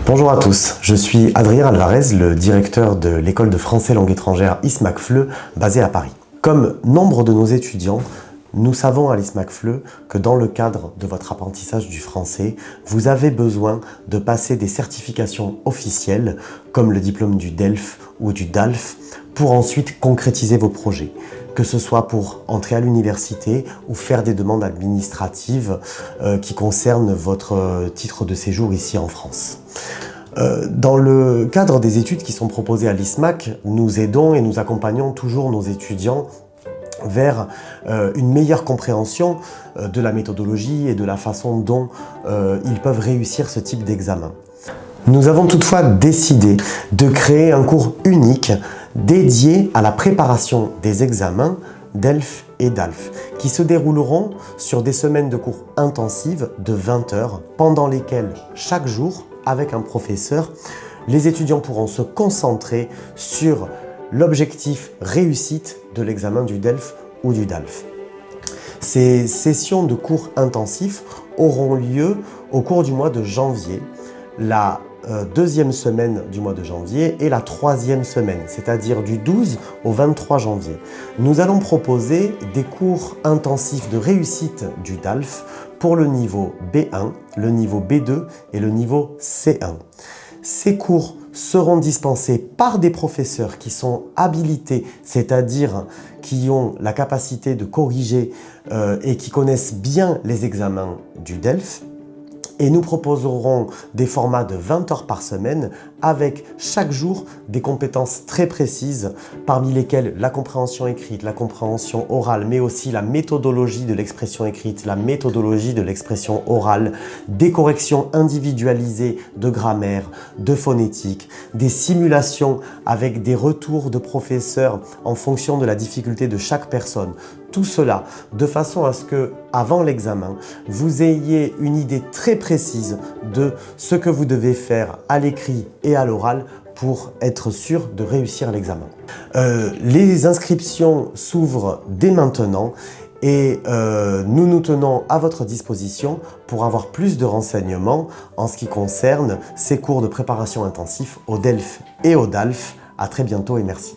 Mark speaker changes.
Speaker 1: Bonjour à tous, je suis Adrien Alvarez, le directeur de l'école de français langue étrangère ISMAC FLE basée à Paris. Comme nombre de nos étudiants, nous savons à l'ISMAC FLE que dans le cadre de votre apprentissage du français, vous avez besoin de passer des certifications officielles comme le diplôme du DELF ou du DALF pour ensuite concrétiser vos projets, que ce soit pour entrer à l'université ou faire des demandes administratives qui concernent votre titre de séjour ici en France. Dans le cadre des études qui sont proposées à l'ISMAC, nous aidons et nous accompagnons toujours nos étudiants vers une meilleure compréhension de la méthodologie et de la façon dont ils peuvent réussir ce type d'examen. Nous avons toutefois décidé de créer un cours unique dédié à la préparation des examens DELF et DALF qui se dérouleront sur des semaines de cours intensives de 20 heures pendant lesquelles chaque jour, avec un professeur, les étudiants pourront se concentrer sur l'objectif réussite de l'examen du DELF ou du DALF. Ces sessions de cours intensifs auront lieu au cours du mois de janvier, la deuxième semaine du mois de janvier et la troisième semaine, c'est-à-dire du 12 au 23 janvier. Nous allons proposer des cours intensifs de réussite du DALF pour le niveau B1, le niveau B2 et le niveau C1. Ces cours seront dispensés par des professeurs qui sont habilités, c'est-à-dire qui ont la capacité de corriger et qui connaissent bien les examens du DELF. Et nous proposerons des formats de 20 heures par semaine avec chaque jour des compétences très précises parmi lesquelles la compréhension écrite, la compréhension orale, mais aussi la méthodologie de l'expression écrite, la méthodologie de l'expression orale, des corrections individualisées de grammaire, de phonétique, des simulations avec des retours de professeurs en fonction de la difficulté de chaque personne. Tout cela de façon à ce que, avant l'examen, vous ayez une idée très précise de ce que vous devez faire à l'écrit et à l'oral pour être sûr de réussir l'examen. Les inscriptions s'ouvrent dès maintenant et nous nous tenons à votre disposition pour avoir plus de renseignements en ce qui concerne ces cours de préparation intensifs au DELF et au DALF. À très bientôt et merci.